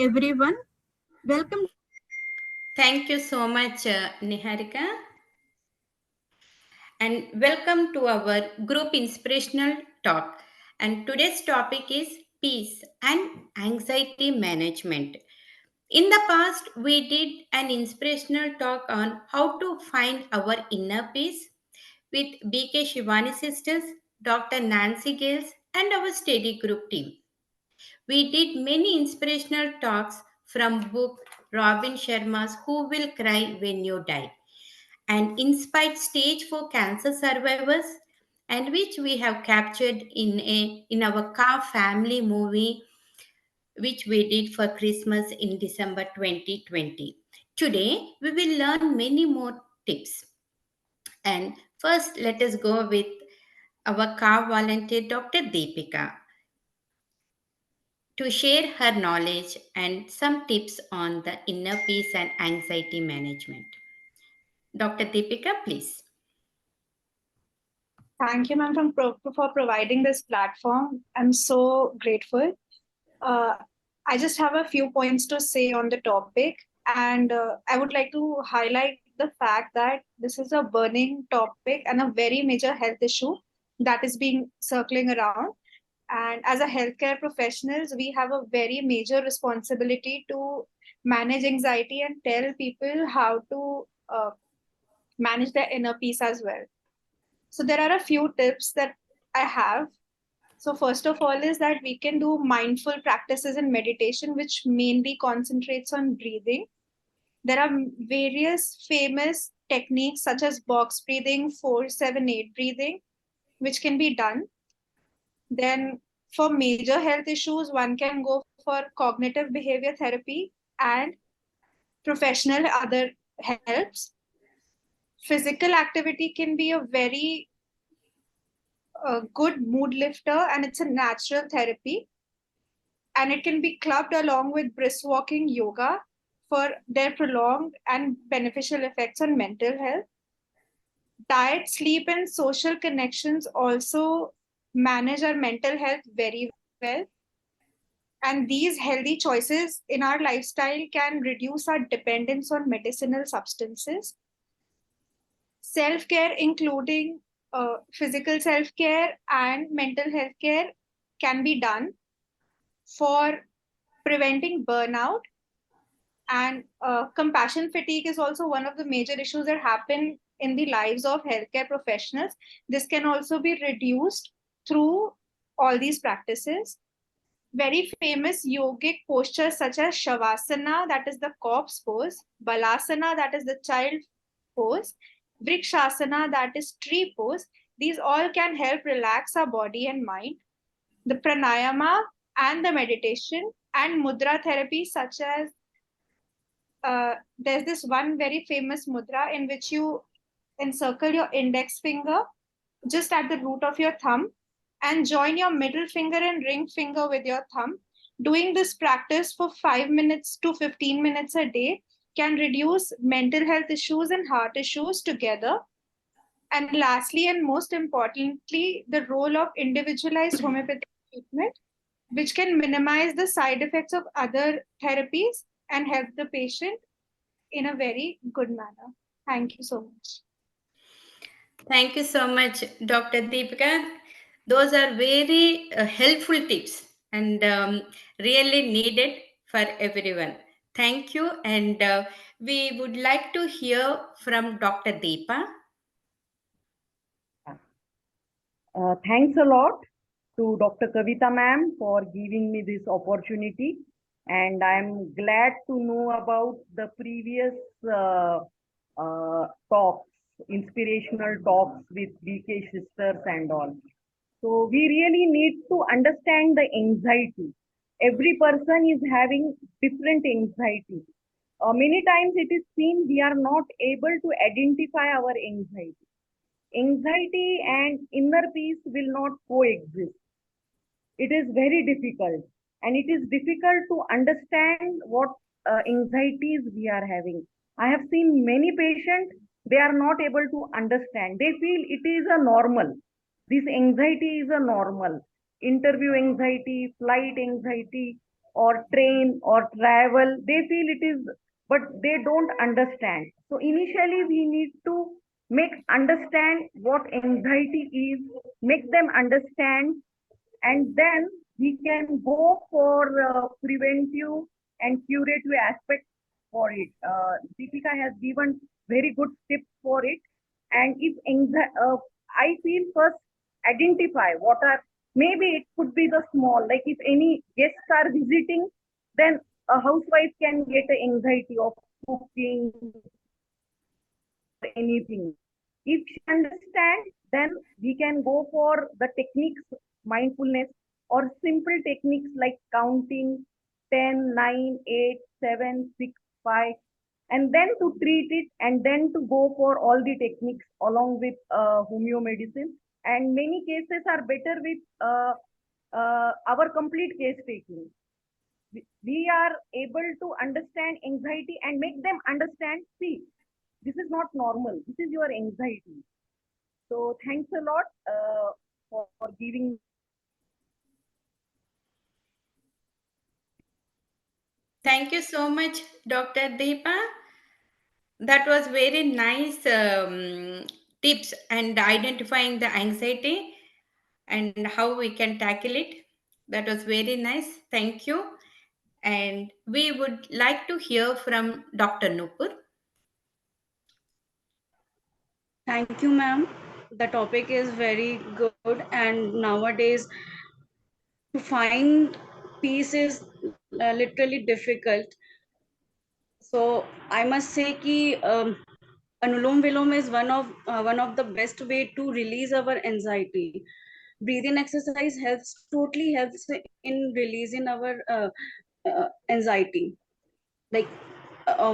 everyone. Welcome. Thank you so much, Niharika. And welcome to our group inspirational talk. And today's topic is peace and anxiety management. In the past, we did an inspirational talk on how to find our inner peace with BK Shivani sisters, Dr. Nancy Gales, and our study group team. We did many inspirational talks from book Robin Sharma's Who Will Cry When You Die and inspired stage for cancer survivors, and which we have captured in our Car family movie which we did for Christmas in December 2020. Today we will learn many more tips. And first let us go with our Car volunteer Dr. Deepika to share her knowledge and some tips on the inner peace and anxiety management. Dr. Deepika, please. Thank you, ma'am, for providing this platform. I'm so grateful. Uh, I just have a few points to say on the topic, and I would like to highlight the fact that this is a burning topic and a very major health issue that is being circling around. And as a healthcare professionals, we have a very major responsibility to manage anxiety and tell people how to manage their inner peace as well. So there are a few tips that I have. So first of all is that we can do mindful practices in meditation, which mainly concentrates on breathing. There are various famous techniques such as box breathing, 4-7-8 breathing, which can be done. Then for major health issues, one can go for cognitive behavior therapy and professional other helps. Physical activity can be a very good mood lifter, and it's a natural therapy, and it can be clubbed along with brisk walking yoga for their prolonged and beneficial effects on mental health. Diet, sleep, and social connections also manage our mental health very well, and these healthy choices in our lifestyle can reduce our dependence on medicinal substances. Self-care, including physical self-care and mental health care, can be done for preventing burnout. And compassion fatigue is also one of the major issues that happen in the lives of healthcare professionals. This can also be reduced through all these practices. Very famous yogic postures such as Shavasana, that is the corpse pose, Balasana, that is the child pose, Vrikshasana, that is tree pose. These all can help relax our body and mind. The pranayama and the meditation and mudra therapy, such as there's this one very famous mudra in which you encircle your index finger just at the root of your thumb and join your middle finger and ring finger with your thumb. Doing this practice for 5 minutes to 15 minutes a day can reduce mental health issues and heart issues together. And lastly, and most importantly, the role of individualized homeopathic treatment, which can minimize the side effects of other therapies and help the patient in a very good manner. Thank you so much. Thank you so much, Dr. Deepika. Those are very helpful tips and really needed for everyone. Thank you. And we would like to hear from Dr. Deepa. Thanks a lot to Dr. Kavita ma'am for giving me this opportunity, and I'm glad to know about the previous talks, inspirational talks with BK sisters and all. So we really need to understand the anxiety. Every person is having different anxiety. Many times it is seen we are not able to identify our anxiety. Anxiety and inner peace will not coexist. It is very difficult, and it is difficult to understand what anxieties we are having. I have seen many patients, they are not able to understand. They feel it is a normal. This anxiety is a normal. Interview anxiety, flight anxiety, or train or travel. They feel it is, but they don't understand. So initially we need to make understand what anxiety is, make them understand, and then we can go for preventive and curative aspects for it. Deepika has given very good tips for it. And if I feel first identify what are, maybe it could be the small, like if any guests are visiting, then a housewife can get the anxiety of cooking anything. If she understands, then we can go for the techniques, mindfulness, or simple techniques like counting 10, 9, 8, 7, 6, 5, and then to treat it, and then to go for all the techniques along with homeo medicine. And many cases are better with our complete case taking. We are able to understand anxiety and make them understand, see, this is not normal. This is your anxiety. So thanks a lot for giving. Thank you so much, Dr. Deepa. That was very nice tips and identifying the anxiety and how we can tackle it. That was very nice. Thank you. And we would like to hear from Dr. Nupur. Thank you, ma'am. The topic is very good, and nowadays to find peace is literally difficult. So I must say that Anulom Vilom is one of the best way to release our anxiety. Breathing exercise totally helps in releasing our anxiety. Like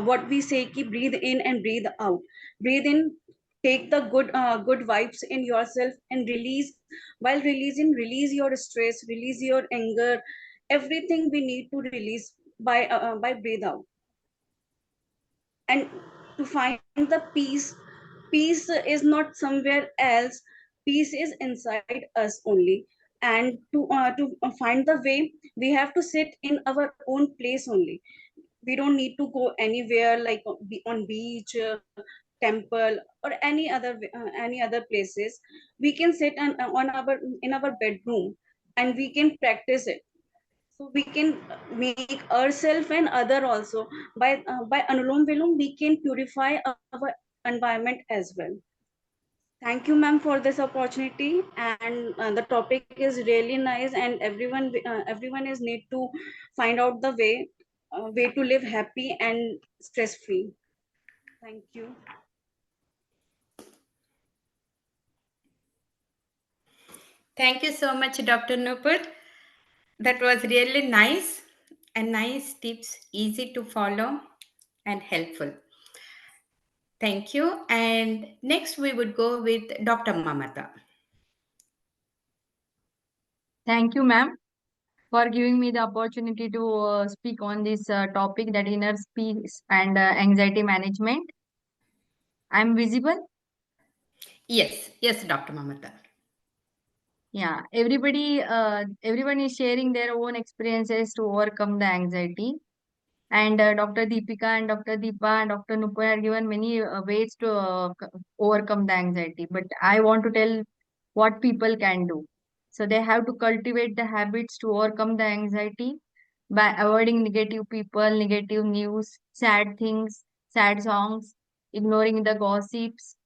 what we say, ki breathe in and breathe out. Breathe in, take the good vibes in yourself, and release. While releasing, release your stress, release your anger, everything we need to release by breathe out. And to find the peace is not somewhere else. Peace is inside us only. And to find the way, we have to sit in our own place only. We don't need to go anywhere like on beach, temple, or any other places. We can sit on our in our bedroom, and we can practice it. So we can make ourselves and other also. By Anulom Vilom, we can purify our environment as well. Thank you, ma'am, for this opportunity. And the topic is really nice, and everyone is need to find out the way to live happy and stress free. Thank you. Thank you so much, Dr. Nupur. That was really nice and nice tips, easy to follow and helpful. Thank you. And next we would go with Dr. Mamata. Thank you, ma'am, for giving me the opportunity to speak on this topic, that inner peace and anxiety management. I'm visible. Yes, Dr. Mamata. Yeah, everyone is sharing their own experiences to overcome the anxiety. And Dr. Deepika and Dr. Deepa and Dr. Nupur have given many ways to overcome the anxiety. But I want to tell what people can do. So they have to cultivate the habits to overcome the anxiety by avoiding negative people, negative news, sad things, sad songs, ignoring the gossips,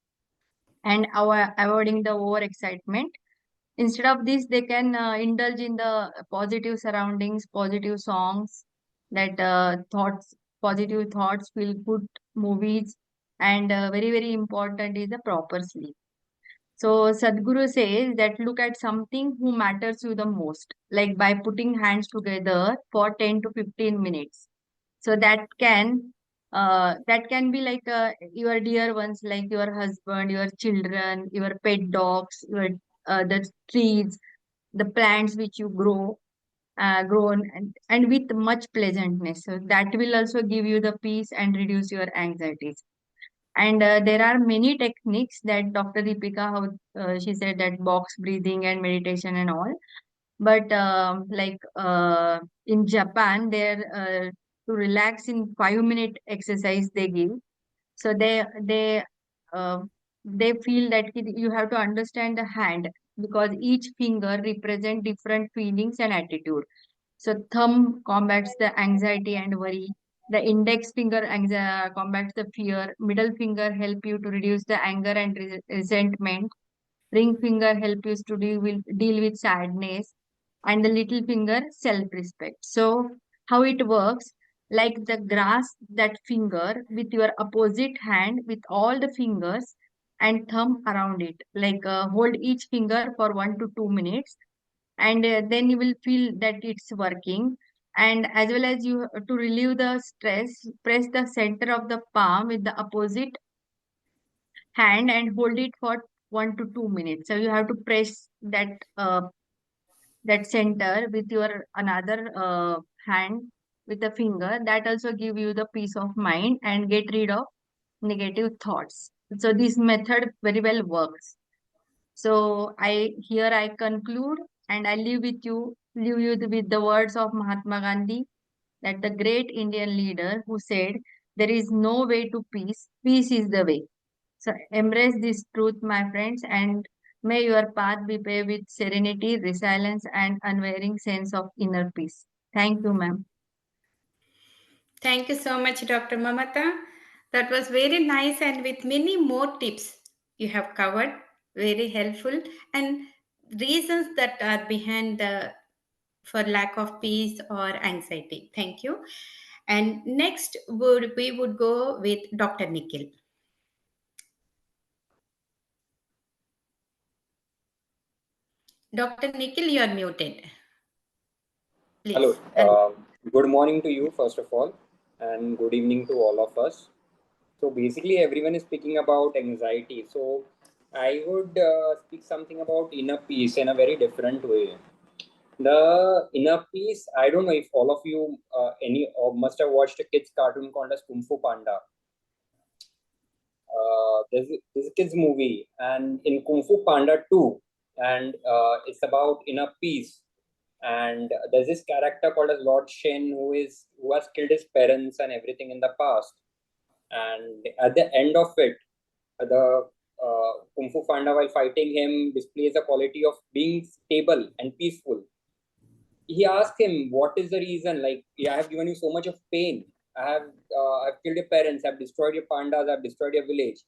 and avoiding the overexcitement. Instead of this, they can indulge in the positive surroundings, positive songs, that positive thoughts, feel good movies, and very important is the proper sleep. So Sadhguru says that look at something who matters you the most, like by putting hands together for 10 to 15 minutes. So that can be like your dear ones, like your husband, your children, your pet dogs, your the trees, the plants which you grown, and with much pleasantness. So that will also give you the peace and reduce your anxieties. And there are many techniques that Dr. Deepika, how she said, that box breathing and meditation and all. But in Japan, to relax in 5 minute exercise they give. So uh, they feel that you have to understand the hand, because each finger represent different feelings and attitude. So thumb combats the anxiety and worry. The index finger combats the fear. Middle finger help you to reduce the anger and resentment. Ring finger help you to deal with sadness, and the little finger self-respect. So how it works, like the grasp that finger with your opposite hand with all the fingers and thumb around it. Like hold each finger for 1 to 2 minutes, and then you will feel that it's working. And as well as you to relieve the stress, press the center of the palm with the opposite hand and hold it for 1 to 2 minutes. So you have to press that center with your another hand with the finger. That also give you the peace of mind and get rid of negative thoughts. So this method very well works. So I conclude, and I leave you with the words of Mahatma Gandhi, that the great Indian leader who said, "There is no way to peace. Peace is the way." So embrace this truth, my friends, and may your path be paved with serenity, resilience, and unwavering sense of inner peace. Thank you, ma'am. Thank you so much, Dr. Mamata. That was very nice, and with many more tips you have covered, very helpful, and reasons that are behind the for lack of peace or anxiety. Thank you. And next we would go with Dr. Nikhil. Dr. Nikhil, you are muted. Hello. Please. Good morning to you, first of all, and good evening to all of us. So, basically, everyone is speaking about anxiety. So, I would speak something about inner peace in a very different way. The inner peace, I don't know if all of you must have watched a kids' cartoon called as Kung Fu Panda. There's a kids movie, and in Kung Fu Panda 2, and it's about inner peace. And there's this character called as Lord Shen who has killed his parents and everything in the past. And at the end of it, the Kung Fu Panda, while fighting him, displays a quality of being stable and peaceful. He asked him, "What is the reason? Like, I have given you so much of pain. I've killed your parents. I've destroyed your pandas. I've destroyed your village."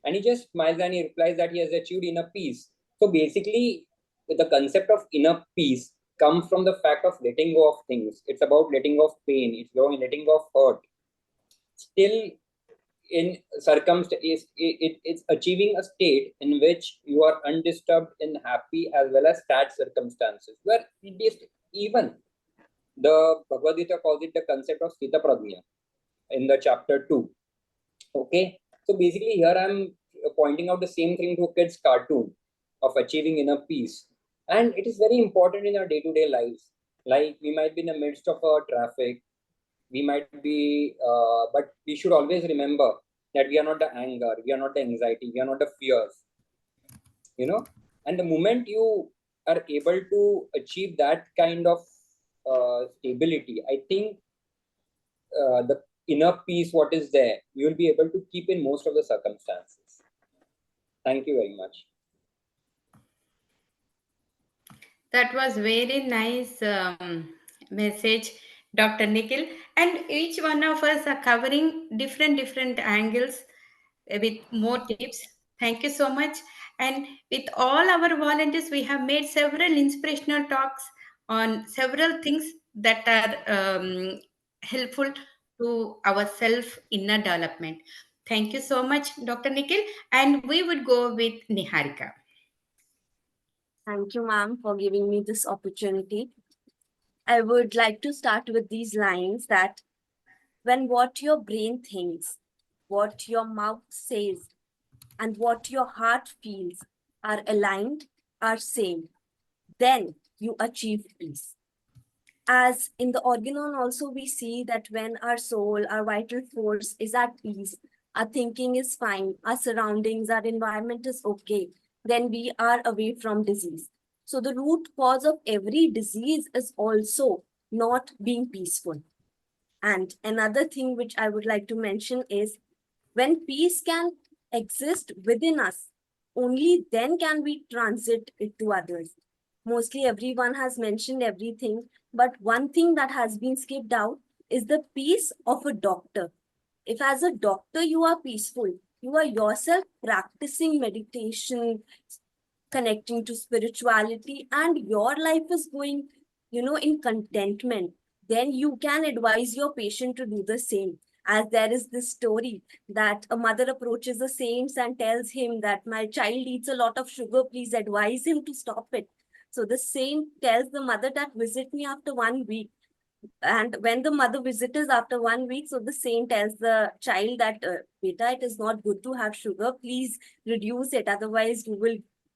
And he just smiles and he replies that he has achieved inner peace. So basically, the concept of inner peace comes from the fact of letting go of things. It's about letting go of pain. It's about letting go of hurt. Still, in it's achieving a state in which you are undisturbed in happy as well as sad circumstances, where it is even the Bhagavad Gita calls it the concept of Sthita Prajna in the chapter 2. Okay, so basically here I'm pointing out the same thing to a kid's cartoon of achieving inner peace, and it is very important in our day-to-day lives. Like, we might be in the midst of a traffic, we might be, but we should always remember that we are not the anger, we are not the anxiety, we are not the fears, and the moment you are able to achieve that kind of stability, I think the inner peace, what is there, you will be able to keep in most of the circumstances. Thank you very much. That was very nice message, Dr. Nikhil. And each one of us are covering different angles with more tips. Thank you so much. And with all our volunteers, we have made several inspirational talks on several things that are helpful to our self inner development. Thank you so much, Dr. Nikhil. And we would go with Niharika. Thank you, ma'am, for giving me this opportunity. I would like to start with these lines that when what your brain thinks, what your mouth says, and what your heart feels are aligned, are same, then you achieve peace. As in the organon also, we see that when our soul, our vital force is at peace, our thinking is fine, our surroundings, our environment is okay, then we are away from disease. So the root cause of every disease is also not being peaceful. And another thing which I would like to mention is, when peace can exist within us, only then can we transit it to others. Mostly everyone has mentioned everything, but one thing that has been skipped out is the peace of a doctor. If as a doctor you are peaceful, you are yourself practicing meditation, connecting to spirituality, and your life is going, in contentment, then you can advise your patient to do the same. As there is this story that a mother approaches the saints and tells him that my child eats a lot of sugar, please advise him to stop it. So the saint tells the mother that visit me after 1 week. And when the mother visits after 1 week, so the saint tells the child that, beta, it is not good to have sugar. Please reduce it. Otherwise,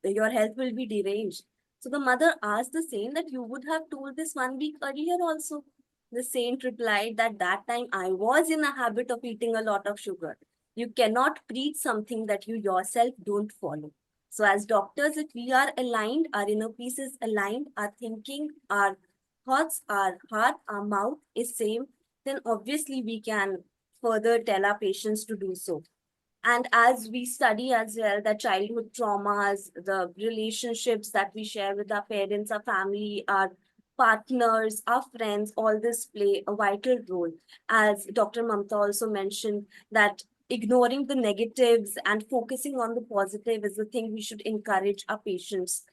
your health will be deranged. So the mother asked the saint that you would have told this 1 week earlier also. The saint replied that that time I was in a habit of eating a lot of sugar. You cannot preach something that you yourself don't follow. So as doctors, if we are aligned, our inner peace is aligned, our thinking, our thoughts, our heart, our mouth is same, then obviously we can further tell our patients to do so. And as we study as well, the childhood traumas, the relationships that we share with our parents, our family, our partners, our friends, all this play a vital role. As Dr. Mamta also mentioned, that ignoring the negatives and focusing on the positive is the thing we should encourage our patients.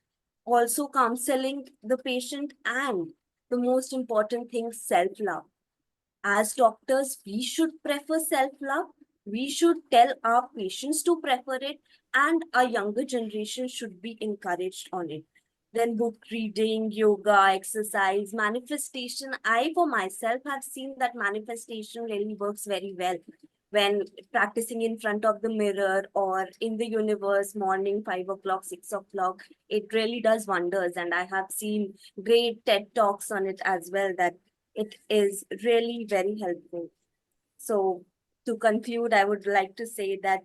Also counseling the patient, and the most important thing, self-love. As doctors, we should prefer self-love. We should tell our patients to prefer it, and our younger generation should be encouraged on it. Then book reading, yoga, exercise, manifestation. I, for myself, have seen that manifestation really works very well when practicing in front of the mirror or in the universe, morning, 5 o'clock, 6 o'clock. It really does wonders. And I have seen great TED Talks on it as well, that it is really very helpful. So to conclude, I would like to say that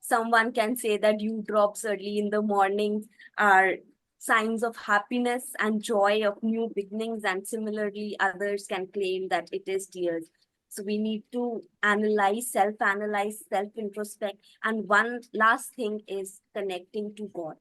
someone can say that dew drops early in the morning are signs of happiness and joy of new beginnings, and similarly others can claim that it is tears. So we need to analyze, self-introspect. And one last thing is connecting to God.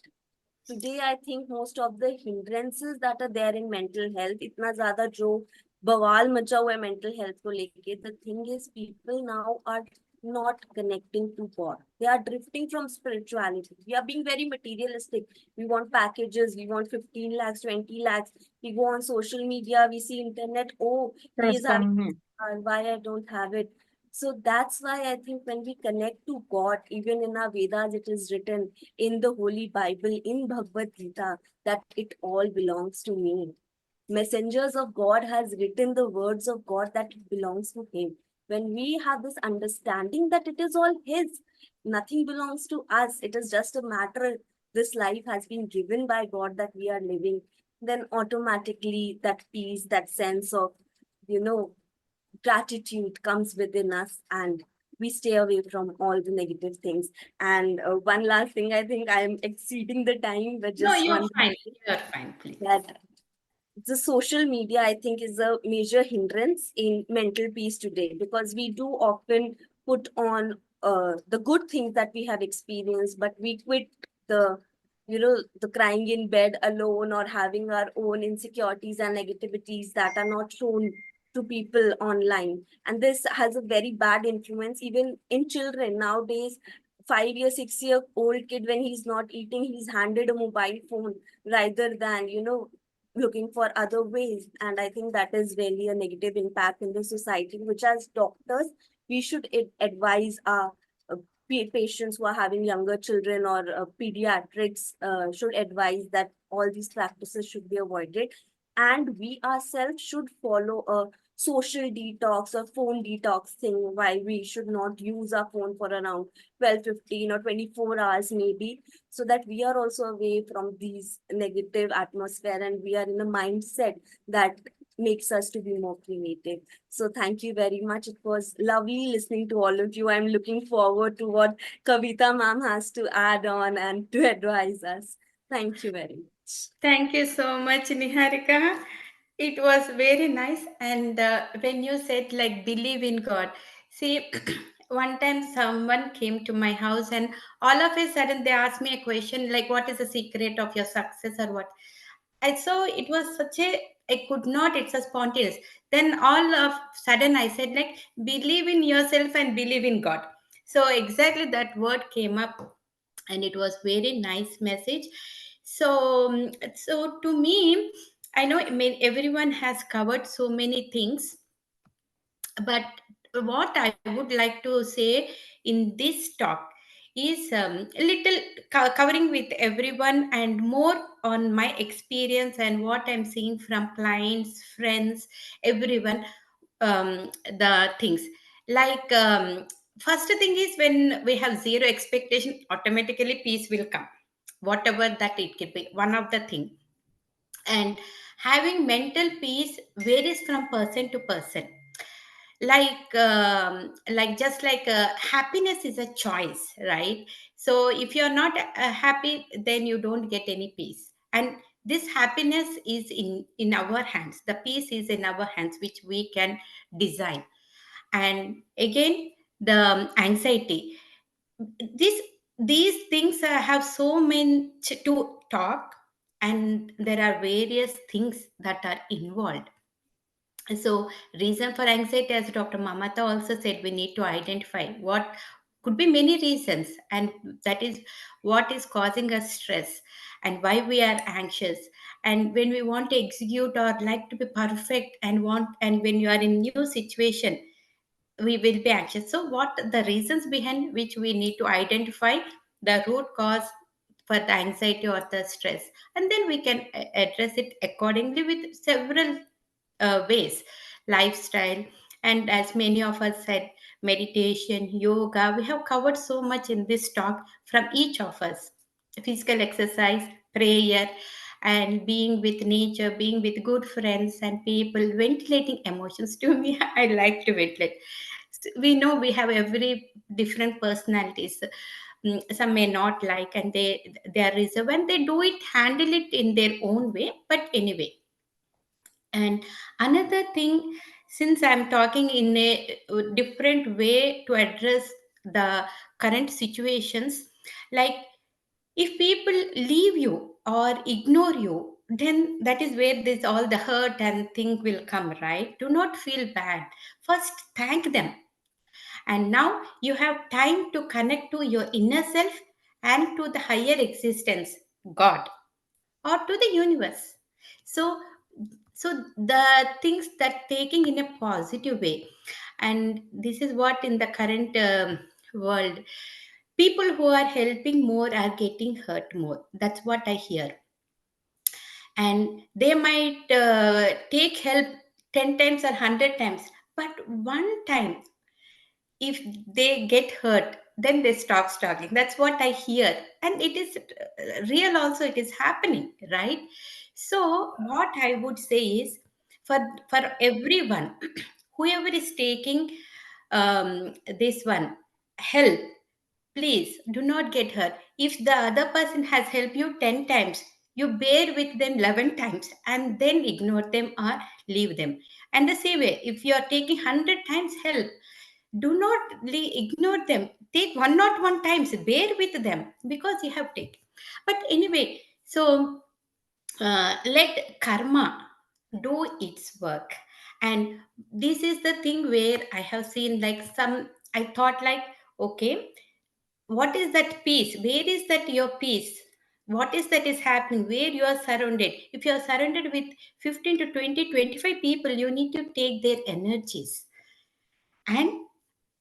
Today I think most of the hindrances that are there in mental health, इतना ज़्यादा जो बवाल मचा हुआ है mental health को लेके, the thing is people now are not connecting to God. They are drifting from spirituality. We are being very materialistic. We want packages. We want 15 lakhs, 20 lakhs. We go on social media. We see internet. Oh, he is having, why I don't have it. So that's why I think when we connect to God, even in our Vedas, it is written in the Holy Bible, in Bhagavad Gita, that it all belongs to me. Messengers of God has written the words of God that it belongs to him. When we have this understanding that it is all his, nothing belongs to us, it is just a matter, this life has been given by God that we are living, then automatically that peace, that sense of, gratitude comes within us, and we stay away from all the negative things. And one last thing, I think I'm exceeding the time, but No, just you're one fine. You're fine, please. that the social media, I think, is a major hindrance in mental peace today, because we do often put on the good things that we have experienced, but we quit the the crying in bed alone, or having our own insecurities and negativities that are not shown to people online. And this has a very bad influence even in children nowadays. 5 year 6 year old kid, when he's not eating, he's handed a mobile phone rather than looking for other ways. And I think that is really a negative impact in the society, which as doctors, we should advise our patients who are having younger children, or pediatrics should advise that all these practices should be avoided. And we ourselves should follow a social detox or phone detox thing, why we should not use our phone for around 12, 15 or 24 hours maybe, so that we are also away from these negative atmosphere, and we are in a mindset that makes us to be more creative. So thank you very much. It was lovely listening to all of you. I'm looking forward to what Kavita ma'am has to add on and to advise us. Thank you very much. Thank you so much, Niharika. It was very nice. And when you said, like, believe in God, see, one time someone came to my house, and all of a sudden they asked me a question like, what is the secret of your success, or what? And so it was such a, I could not, it's a spontaneous. Then all of sudden I said, like, believe in yourself and believe in God. So exactly that word came up, and it was very nice message. So so to me, I know, I mean, everyone has covered so many things, but what I would like to say in this talk is a little covering with everyone and more on my experience and what I'm seeing from clients, friends, everyone. The things like, first thing is, when we have zero expectation, automatically peace will come, whatever that it could be, one of the thing. And having mental peace varies from person to person, like just like happiness is a choice, right? So if you're not happy, then you don't get any peace. And this happiness is in our hands, the peace is in our hands, which we can design. And again, the anxiety, this these things have so much to talk, and there are various things that are involved. So, reason for anxiety, as Dr. Mamata also said, we need to identify what could be many reasons, and that is what is causing us stress and why we are anxious. And when we want to execute or like to be perfect and want, and when you are in new situation, we will be anxious. So, what the reasons behind which we need to identify the root cause for the anxiety or the stress, and then we can address it accordingly with several ways, lifestyle, and as many of us said, meditation, yoga. We have covered so much in this talk from each of us: physical exercise, prayer, and being with nature, being with good friends and people, ventilating emotions. To me, I like to ventilate. We know we have every different personalities. Some may not like, and they are reserved, and they do it, handle it in their own way. But anyway, and another thing, since I'm talking in a different way to address the current situations, like, if people leave you or ignore you, then that is where this all the hurt and thing will come, right? Do not feel bad. First, thank them. And now you have time to connect to your inner self and to the higher existence, God, or to the universe. So the things that taking in a positive way, and this is what in the current world, people who are helping more are getting hurt more. That's what I hear. And they might take help 10 times or 100 times, but one time, if they get hurt, then they stop talking. That's what I hear, and it is real also, it is happening, right? So what I would say is, for everyone, whoever is taking this one help, please do not get hurt. If the other person has helped you 10 times, you bear with them 11 times and then ignore them or leave them. And the same way, if you are taking 100 times help, do not ignore them. Take 101 times, bear with them, because you have taken. But anyway, so let karma do its work. And this is the thing where I have seen, like, some, I thought, like, okay, what is that peace? Where is that your peace? What is that is happening? Where you are surrounded? If you are surrounded with 15 to 20, 25 people, you need to take their energies and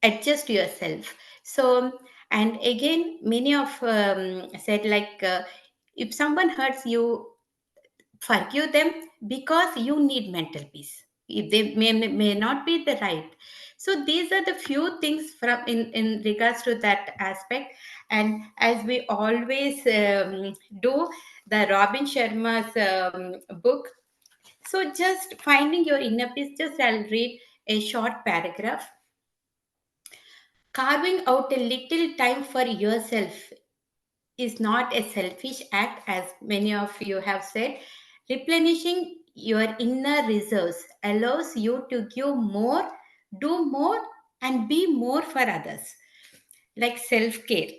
adjust yourself. So, and again, many of said, like, if someone hurts you, forgive them, because you need mental peace. If they may not be the right. So these are the few things from in regards to that aspect. And as we always do, the Robin Sharma's book. So just finding your inner peace, just I'll read a short paragraph. Carving out a little time for yourself is not a selfish act, as many of you have said. Replenishing your inner reserves allows you to give more, do more, and be more for others, like self care.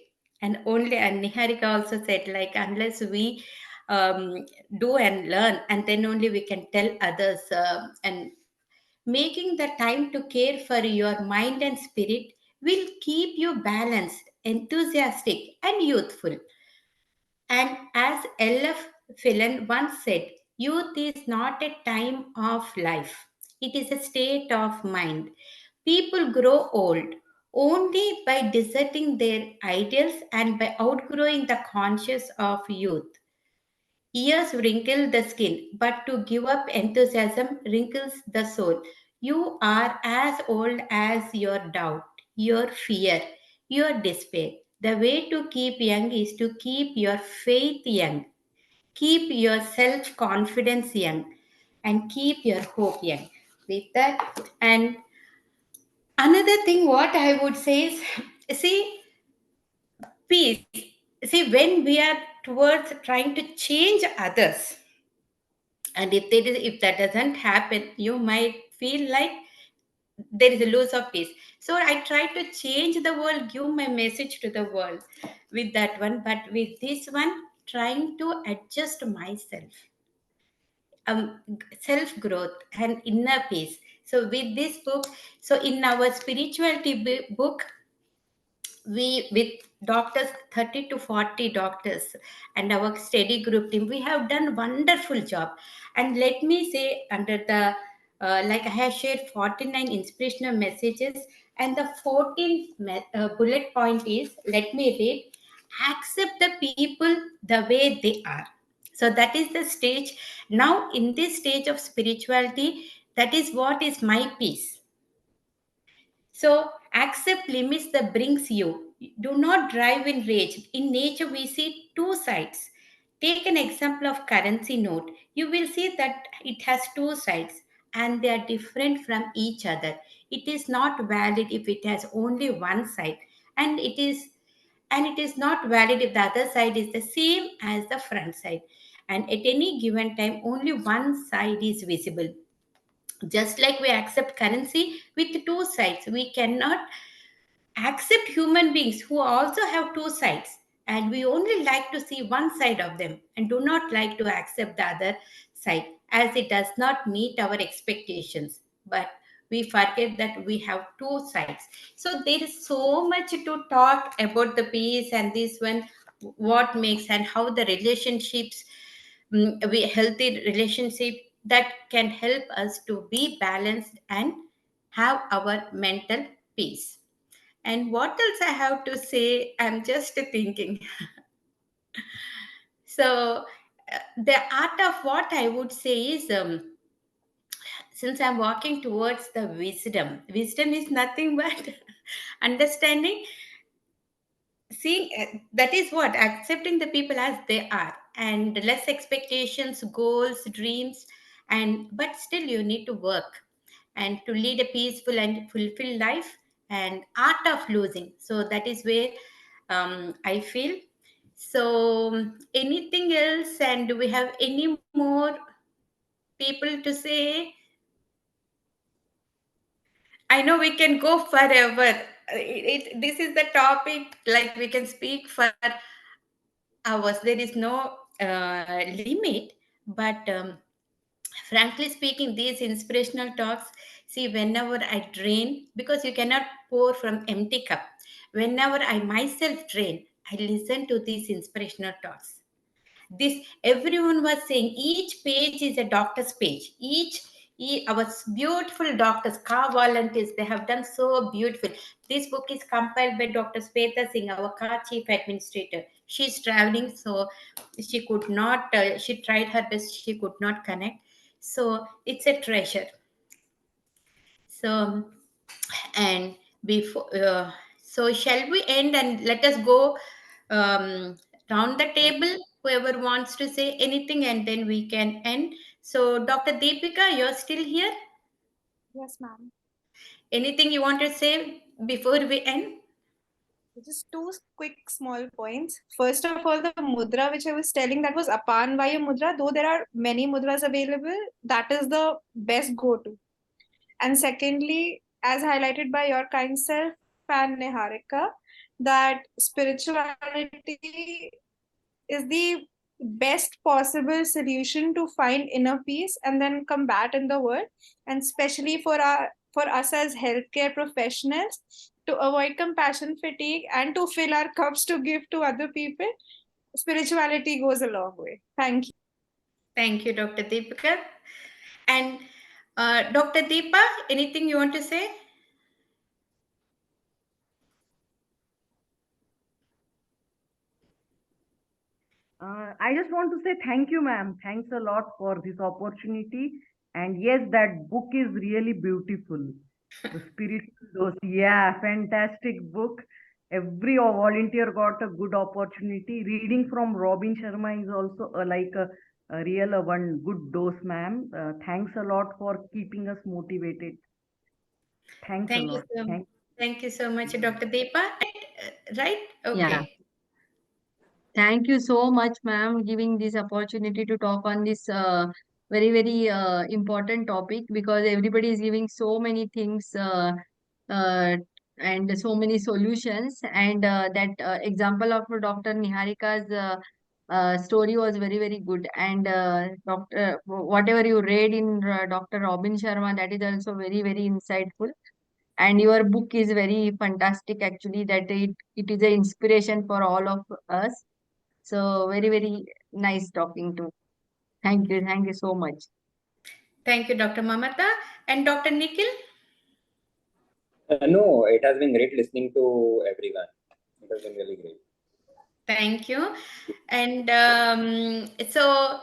And only, and Niharika also said, like, unless we do and learn, and then only we can tell others. And making the time to care for your mind and spirit will keep you balanced, enthusiastic, and youthful. And as L.F. Phelan once said, youth is not a time of life, it is a state of mind. People grow old only by deserting their ideals and by outgrowing the conscience of youth. Years wrinkle the skin, but to give up enthusiasm wrinkles the soul. You are as old as your doubt, your fear, your despair. The way to keep young is to keep your faith young, keep your self confidence young, and keep your hope young. With that, and another thing, what I would say is, see, peace. See, when we are towards trying to change others, and if that doesn't happen, you might feel like there is a loss of peace. So I try to change the world, give my message to the world with that one. But with this one, trying to adjust myself, self growth and inner peace. So with this book, so in our spirituality book, we with doctors, 30 to 40 doctors, and our study group team, we have done wonderful job. And let me say, under the like I have shared 49 inspirational messages, and the 14th bullet point is, let me read: accept the people the way they are. So that is the stage. Now in this stage of spirituality, that is what is my peace. So accept limits that brings you. Do not drive in rage. In nature, we see two sides. Take an example of currency note. You will see that it has two sides and they are different from each other. It is not valid if it has only one side, and it is not valid if the other side is the same as the front side. And at any given time, only one side is visible. Just like we accept currency with two sides, we cannot accept human beings who also have two sides, and we only like to see one side of them and do not like to accept the other side, as it does not meet our expectations. But we forget that we have two sides. So there is so much to talk about the peace and this one, what makes and how the relationships, we healthy relationship that can help us to be balanced and have our mental peace. And what else I have to say? I'm just thinking. So, the art of what I would say is, since I'm walking towards the wisdom is nothing but understanding, seeing, that is what accepting the people as they are, and less expectations, goals, dreams, and but still you need to work and to lead a peaceful and fulfilled life, and art of losing. So that is where I feel. So anything else, and do we have any more people to say? I know we can go forever. This is the topic, like we can speak for hours. There is no limit. But frankly speaking, these inspirational talks, see, whenever I drain, because you cannot pour from empty cup. Whenever I myself drain, I listen to these inspirational talks. This, everyone was saying, each page is a doctor's page. Our beautiful doctors, car volunteers, they have done so beautiful. This book is compiled by Dr. Sweta Singh, our car chief administrator. She's traveling, so she could not, she tried her best, she could not connect. So it's a treasure. So, and before, so shall we end and let us go round the table? Whoever wants to say anything, and then we can end. So, Dr. Deepika, you're still here? Yes, ma'am. Anything you want to say before we end? Just two quick small points. First of all, the mudra which I was telling, that was Apan Vayu mudra. Though there are many mudras available, that is the best go-to. And secondly, as highlighted by your kind self and Niharika, that spirituality is the best possible solution to find inner peace and then combat in the world, and especially for us as healthcare professionals, to avoid compassion fatigue and to fill our cups to give to other people, spirituality goes a long way. Thank you. Thank you, Dr. Deepika. And Dr. Deepa, anything you want to say? I just want to say thank you, ma'am. Thanks a lot for this opportunity. And yes, that book is really beautiful. The Spiritual Dose. Yeah, fantastic book. Every volunteer got a good opportunity. Reading from Robin Sharma is also like a real one good dose, ma'am. Thanks a lot for keeping us motivated. Thanks a Thank you lot. so, thank you so much, Dr. Deepa. Right? Yeah. Okay. Thank you so much, ma'am, giving this opportunity to talk on this very, very important topic, because everybody is giving so many things uh, and so many solutions. And that example of Dr. Niharika's story was very, very good. And whatever you read in Dr. Robin Sharma, that is also very, very insightful. And your book is very fantastic, actually, that it is an inspiration for all of us. So very, very nice talking to. Thank you. Thank you so much. Thank you, Dr. Mamata. And Dr. Nikhil? No, it has been great listening to everyone. It has been really great. Thank you. And so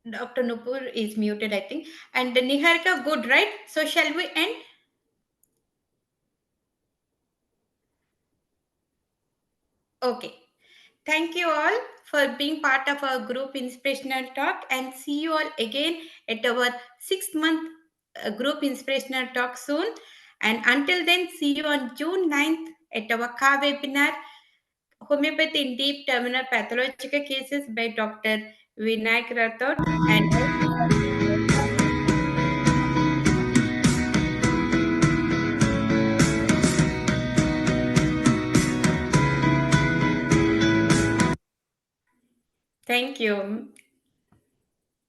Dr. Nupur is muted, I think. And Niharika, good, right? So shall we end? Okay. Thank you all for being part of our group inspirational talk, and see you all again at our 6th month group inspirational talk soon. And until then, see you on June 9th at our CA webinar, Homeopathy in Deep Terminal Pathological Cases by Dr. Vinayak Rathod. And thank you.